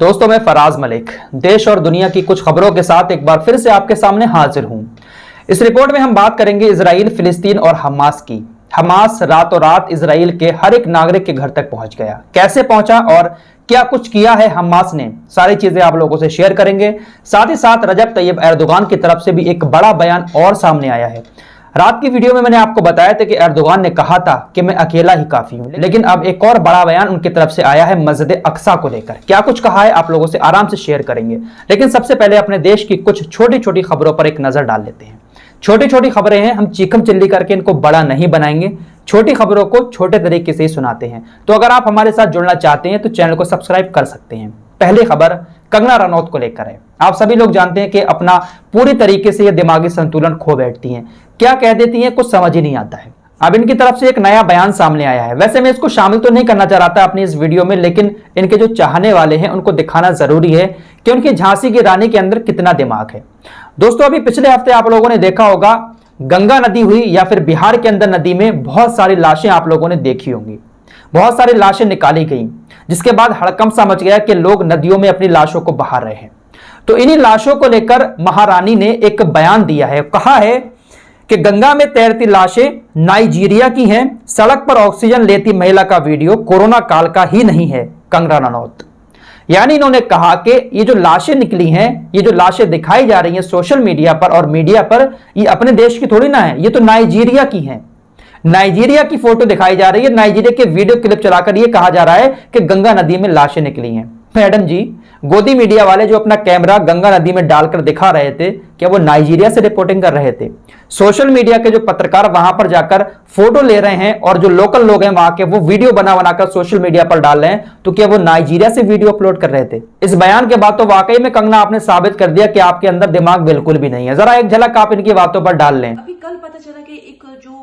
दोस्तों, मैं फराज मलिक देश और दुनिया की कुछ खबरों के साथ एक बार फिर से आपके सामने हाजिर हूं। इस रिपोर्ट में हम बात करेंगे इजराइल, फिलिस्तीन और हमास की। हमास रातों रात इजराइल के हर एक नागरिक के घर तक पहुंच गया। कैसे पहुंचा और क्या कुछ किया है हमास ने, सारी चीजें आप लोगों से शेयर करेंगे। साथ ही साथ रजब तैयब एर्दोगान की तरफ से भी एक बड़ा बयान और सामने आया है। रात की वीडियो में मैंने आपको बताया था कि एर्दोगान ने कहा था कि मैं अकेला ही काफी हूं, लेकिन अब एक और बड़ा बयान उनकी तरफ से आया है मस्जिद अक्सा को लेकर। क्या कुछ कहा है आप लोगों से आराम से शेयर करेंगे, लेकिन सबसे पहले अपने देश की कुछ छोटी छोटी खबरों पर एक नजर डाल लेते हैं। छोटी छोटी खबरें हैं, हम चीखम चिल्ली करके इनको बड़ा नहीं बनाएंगे, छोटी खबरों को छोटे तरीके से ही सुनाते हैं। तो अगर आप हमारे साथ जुड़ना चाहते हैं तो चैनल को सब्सक्राइब कर सकते हैं। पहली खबर कंगना रनौत को लेकर है। आप सभी लोग जानते हैं कि अपना पूरी तरीके से ये दिमागी संतुलन खो बैठती हैं, क्या कह देती हैं कुछ समझ ही नहीं आता है। अब इनकी तरफ से एक नया बयान सामने आया है। वैसे मैं इसको शामिल तो नहीं करना चाह रहा था अपनी इस वीडियो में, लेकिन इनके जो चाहने वाले हैं उनको दिखाना जरूरी है कि उनकी झांसी की रानी के अंदर कितना दिमाग है। दोस्तों, अभी पिछले हफ्ते आप लोगों ने देखा होगा गंगा नदी हुई या फिर बिहार के अंदर नदी में बहुत सारी लाशें आप लोगों ने देखी होंगी, बहुत सारी लाशें निकाली गई, जिसके बाद हड़कंप सा मच गया कि लोग नदियों में अपनी लाशों को बहा रहे हैं। तो इन्हीं लाशों को लेकर महारानी ने एक बयान दिया है। कहा है कि गंगा में तैरती लाशें नाइजीरिया की हैं, सड़क पर ऑक्सीजन लेती महिला का वीडियो कोरोना काल का ही नहीं है। कंगना रनौत यानी इन्होंने कहा कि ये जो लाशें निकली हैं, ये जो लाशें दिखाई जा रही हैं सोशल मीडिया पर और मीडिया पर, ये अपने देश की थोड़ी ना है, ये तो नाइजीरिया की हैं। नाइजीरिया की फोटो दिखाई जा रही है, नाइजीरिया के वीडियो क्लिप चलाकर यह कहा जा रहा है कि गंगा नदी में लाशें निकली हैं। मैडम जी, गोदी मीडिया वाले जो अपना कैमरा गंगा नदी में डालकर दिखा रहे थे, क्या वो नाइजीरिया से रिपोर्टिंग कर रहे थे? सोशल मीडिया के जो पत्रकार वहां पर जाकर फोटो ले रहे हैं और जो लोकल लोग हैं वहां के, वो वीडियो बना बनाकर सोशल मीडिया पर डाल रहे हैं, तो क्या वो नाइजीरिया से वीडियो अपलोड कर रहे थे? इस बयान के बाद तो वाकई में कंगना आपने साबित कर दिया कि आपके अंदर दिमाग बिल्कुल भी नहीं है। जरा एक झलक आप इनकी बातों पर डाल लें। अभी कल पता चला कि एक जो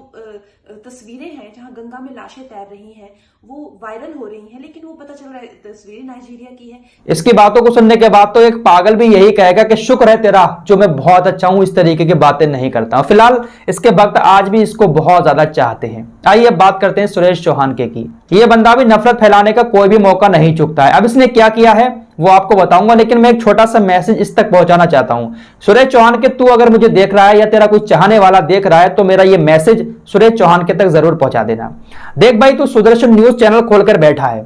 तस्वीरें हैं जहां गंगा में लाशें तैर रही हैं वो वायरल हो रही हैं, लेकिन वो पता चल रहा है तस्वीरें नाइजीरिया की है। इसकी बातों को सुनने के बाद तो एक पागल भी यही कहेगा कि शुक्र है तेरा जो मैं बहुत अच्छा हूं, इस तरीके की बातें नहीं करता हूं। फिलहाल इसके वक्त आज भी इसको बहुत ज्यादा चाहते हैं। आइए अब बात करते हैं सुरेश चौहान की। ये बंदा भी नफरत फैलाने का कोई भी मौका नहीं चूकता है। अब इसने क्या किया है वो आपको बताऊंगा, लेकिन मैं एक छोटा सा मैसेज इस तक पहुंचाना चाहता हूं। सुरेश चौहान के तू अगर मुझे देख रहा है या तेरा कोई चाहने वाला देख रहा है तो मेरा ये मैसेज सुरेश चौहान के तक जरूर पहुंचा देना। देख भाई, तू सुदर्शन न्यूज चैनल खोलकर बैठा है,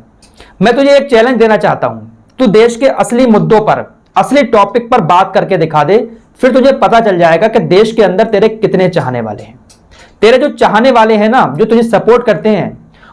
मैं तुझे एक चैलेंज देना चाहता हूं। तू देश के असली मुद्दों पर, असली टॉपिक पर बात करके दिखा दे, फिर तुझे पता चल जाएगा कि देश के अंदर तेरे कितने चाहने वाले हैं। तेरे जो चाहने वाले हैं ना, जो तुझे सपोर्ट करते हैं,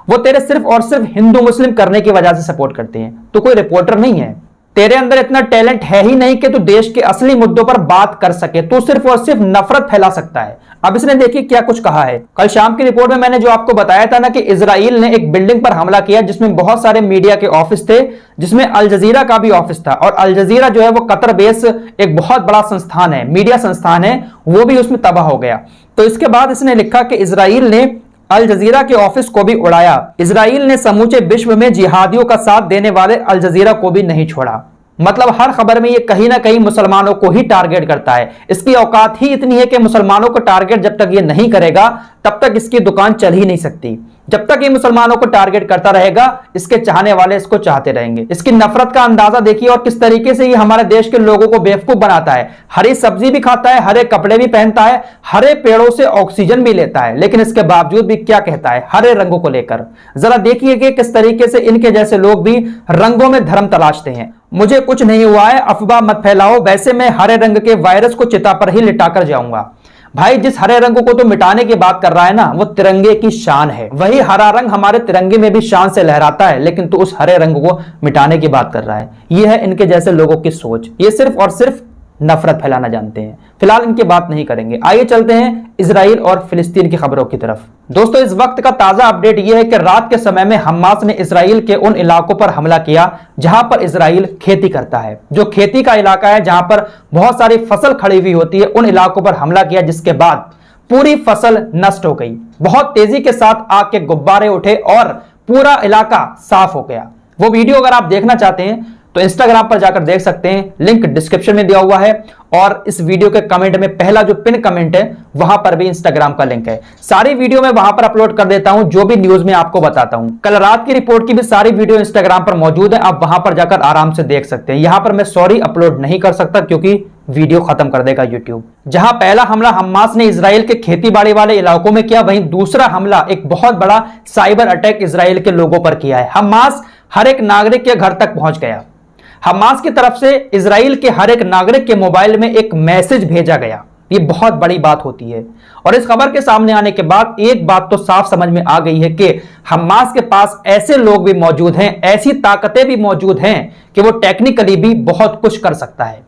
वो तेरे सिर्फ और सिर्फ हिंदू मुस्लिम करने की वजह से सपोर्ट करते हैं। तो कोई रिपोर्टर नहीं है, तेरे अंदर इतना टैलेंट है ही नहीं कि तू देश के असली मुद्दों पर बात कर सके। तू सिर्फ और सिर्फ नफरत फैला सकता है। अब इसने देखिए क्या कुछ कहा है। कल शाम की रिपोर्ट में मैंने जो आपको बताया था ना कि इजराइल ने एक बिल्डिंग पर हमला किया जिसमें बहुत सारे मीडिया के ऑफिस थे, जिसमें अल जजीरा का भी ऑफिस था। और अल जजीरा जो है वो कतर बेस एक बहुत बड़ा संस्थान है, मीडिया संस्थान है, वो भी उसमें तबाह हो गया। तो इसके बाद इसने लिखा कि इजराइल ने अल जजीरा के ऑफिस को भी उड़ाया। इजराइल ने समूचे विश्व में जिहादियों का साथ देने वाले अल जजीरा को भी नहीं छोड़ा। मतलब हर खबर में ये कहीं ना कहीं मुसलमानों को ही टारगेट करता है। इसकी औकात ही इतनी है कि मुसलमानों को टारगेट जब तक ये नहीं करेगा तब तक इसकी दुकान चल ही नहीं सकती। जब तक ये मुसलमानों को टारगेट करता रहेगा, इसके चाहने वाले इसको चाहते रहेंगे। इसकी नफरत का अंदाजा देखिए और किस तरीके से ये हमारे देश के लोगों को बेवकूफ बनाता है। हरी सब्जी भी खाता है, हरे कपड़े भी पहनता है, हरे पेड़ों से ऑक्सीजन भी लेता है, लेकिन इसके बावजूद भी क्या कहता है हरे रंगों को लेकर। जरा देखिए कि किस तरीके से इनके जैसे लोग भी रंगों में धर्म तलाशते हैं। मुझे कुछ नहीं हुआ है, अफवाह मत फैलाओ, वैसे मैं हरे रंग के वायरस को चिता पर ही लिटाकर जाऊंगा। भाई, जिस हरे रंग को तो मिटाने की बात कर रहा है ना, वो तिरंगे की शान है। वही हरा रंग हमारे तिरंगे में भी शान से लहराता है, लेकिन तू उस हरे रंग को मिटाने की बात कर रहा है। यह है इनके जैसे लोगों की सोच। ये सिर्फ और सिर्फ नफरत फैलाना जानते हैं। फिलहाल इनकी बात नहीं करेंगे। आइए चलते हैं इजराइल और फिलिस्तीन की खबरों की तरफ। दोस्तों, इस वक्त का ताजा अपडेट यह है कि रात के समय में हमास ने इजराइल के उन इलाकों पर हमला किया जहां पर इजराइल खेती करता है। जो खेती का इलाका है, जहां पर बहुत सारी फसल खड़ी हुई होती है, उन इलाकों पर हमला किया, जिसके बाद पूरी फसल नष्ट हो गई। बहुत तेजी के साथ आग के गुब्बारे उठे और पूरा इलाका साफ हो गया। वो वीडियो अगर आप देखना चाहते हैं तो इंस्टाग्राम पर जाकर देख सकते हैं, लिंक डिस्क्रिप्शन में दिया हुआ है और इस वीडियो के कमेंट में पहला जो पिन कमेंट है वहां पर भी इंस्टाग्राम का लिंक है। सारी वीडियो मैं वहां पर अपलोड कर देता हूं, जो भी न्यूज में आपको बताता हूं। कल रात की रिपोर्ट की भी सारी वीडियो इंस्टाग्राम पर मौजूद है, आप वहां पर जाकर आराम से देख सकते हैं। यहां पर मैं सॉरी अपलोड नहीं कर सकता क्योंकि वीडियो खत्म कर देगा यूट्यूब। जहां पहला हमला हमास ने इजराइल के खेतीबाड़ी वाले इलाकों में किया, वहीं दूसरा हमला एक बहुत बड़ा साइबर अटैक इजराइल के लोगों पर किया है। हमास हर एक नागरिक के घर तक पहुंच गया। हमास की तरफ से इजराइल के हर एक नागरिक के मोबाइल में एक मैसेज भेजा गया। ये बहुत बड़ी बात होती है और इस खबर के सामने आने के बाद एक बात तो साफ समझ में आ गई है कि हमास के पास ऐसे लोग भी मौजूद हैं, ऐसी ताकतें भी मौजूद हैं कि वो टेक्निकली भी बहुत कुछ कर सकता है।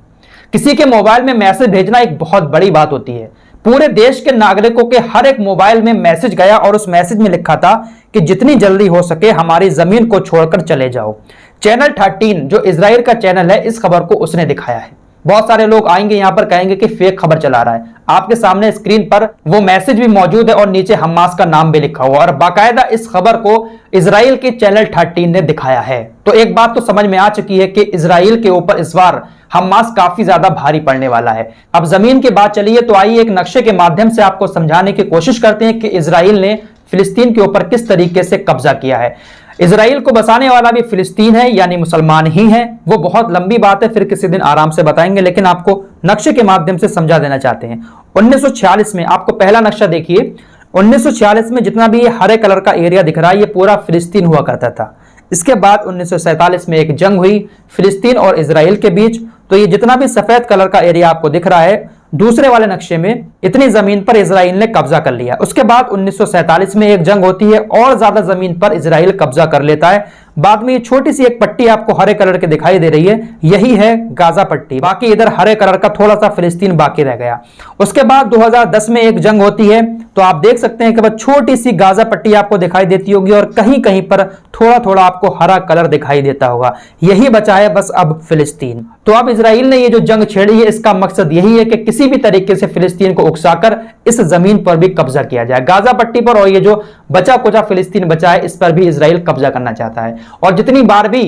किसी के मोबाइल में मैसेज भेजना एक बहुत बड़ी बात होती है। पूरे देश के नागरिकों के हर एक मोबाइल में मैसेज गया और उस मैसेज में लिखा था कि जितनी जल्दी हो सके हमारी जमीन को छोड़कर चले जाओ। चैनल 13 जो इजराइल का चैनल है, इस खबर को उसने दिखाया है। बहुत सारे लोग आएंगे यहां पर कहेंगे कि फेक खबर चला रहा है। आपके सामने स्क्रीन पर वो मैसेज भी मौजूद है और नीचे हमास का नाम भी लिखा हुआ और बाकायदा इस खबर को इजराइल के चैनल 13 ने दिखाया है। तो एक बात तो समझ में आ चुकी है कि इजराइल के ऊपर इस बार हमास काफी ज्यादा भारी पड़ने वाला है। अब जमीन की बात चली है तो आइए एक नक्शे के माध्यम से आपको समझाने की कोशिश करते हैं कि इजराइल ने फिलिस्तीन के ऊपर किस तरीके से कब्जा किया है। इजराइल को बसाने वाला भी फिलिस्तीन है, यानी मुसलमान ही है। वो बहुत लंबी बात है, फिर किसी दिन आराम से बताएंगे, लेकिन आपको नक्शे के माध्यम से समझा देना चाहते हैं। 1946 में आपको पहला नक्शा देखिए। 1946 में जितना भी ये हरे कलर का एरिया दिख रहा है ये पूरा फिलिस्तीन हुआ करता था। इसके बाद 1947 में एक जंग हुई फिलिस्तीन और इजराइल के बीच। तो ये जितना भी सफेद कलर का एरिया आपको दिख रहा है दूसरे वाले नक्शे में, इतनी जमीन पर इजराइल ने कब्जा कर लिया। उसके बाद 1947 में एक जंग होती है और ज्यादा जमीन पर इजराइल कब्जा कर लेता है। बाद में ये छोटी सी एक पट्टी आपको हरे कलर की दिखाई दे रही है, यही है गाजा पट्टी। बाकी इधर हरे कलर का थोड़ा सा फिलिस्तीन बाकी रह गया। उसके बाद 2010 में एक जंग होती है तो आप देख सकते हैं कि बस छोटी सी गाजा पट्टी आपको दिखाई देती होगी और कहीं कहीं पर थोड़ा थोड़ा आपको हरा कलर दिखाई देता होगा। यही बचा है बस अब फिलिस्तीन। तो अब इजराइल ने ये जो जंग छेड़ी है इसका मकसद यही है कि किसी भी तरीके से फिलिस्तीन को उकसाकर इस जमीन पर भी कब्जा किया जाए, गाजा पट्टी पर, और ये जो बचा कुचा फिलिस्तीन बचा है इस पर भी इजराइल कब्जा करना चाहता है। और जितनी बार भी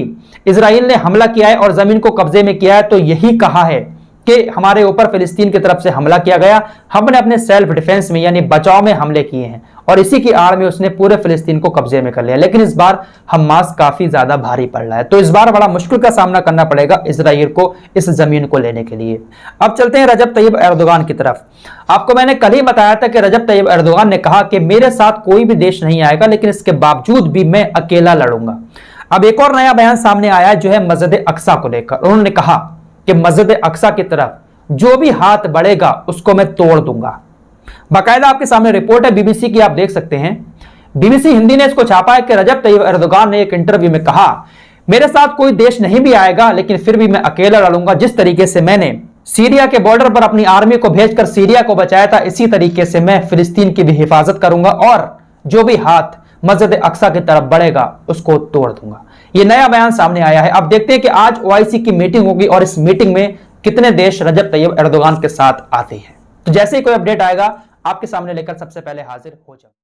इजराइल ने हमला किया है और जमीन को कब्जे में किया है तो यही कहा है कि हमारे ऊपर फिलिस्तीन की तरफ से हमला किया गया, हमने अपने सेल्फ डिफेंस में यानी बचाव में हमले किए हैं और इसी की आड़ में उसने पूरे फिलिस्तीन को कब्जे में कर लिया। लेकिन इस बार हमास काफी ज्यादा भारी पड़ रहा है, तो इस बार बड़ा मुश्किल का सामना करना पड़ेगा इजराइल को इस जमीन को लेने के लिए। अब चलते हैं रजब तैयब एर्दोगान की तरफ। आपको मैंने कल ही बताया था कि रजब तैयब एर्दोगान ने कहा कि मेरे साथ कोई भी देश नहीं आएगा, लेकिन इसके बावजूद भी मैं अकेला लड़ूंगा। अब एक और नया बयान सामने आया है जो है मस्जिद अक्सा को लेकर। उन्होंने कहा कि मस्जिद अक्सा की तरफ जो भी हाथ बढ़ेगा उसको मैं तोड़ दूंगा। बाकायदा आपके सामने रिपोर्ट है बीबीसी की, आप देख सकते हैं। बीबीसी हिंदी ने इसको छापा है कि रजब तैयब एर्दोगान ने एक इंटरव्यू में कहा मेरे साथ कोई देश नहीं भी आएगा लेकिन फिर भी मैं अकेला लड़ूंगा। जिस तरीके से मैंने सीरिया के बॉर्डर पर अपनी आर्मी को भेजकर सीरिया को बचाया था, इसी तरीके से मैं फिलिस्तीन की भी हिफाजत करूंगा और जो भी हाथ मस्जिद अक्सा की तरफ बढ़ेगा उसको तोड़ दूंगा। ये नया बयान सामने आया है। अब देखते हैं कि आज ओआईसी की मीटिंग होगी और इस मीटिंग में कितने देश रजब तैयब एर्दोगान के साथ आते हैं। तो जैसे ही कोई अपडेट आएगा आपके सामने लेकर सबसे पहले हाजिर हो जाऊंगा।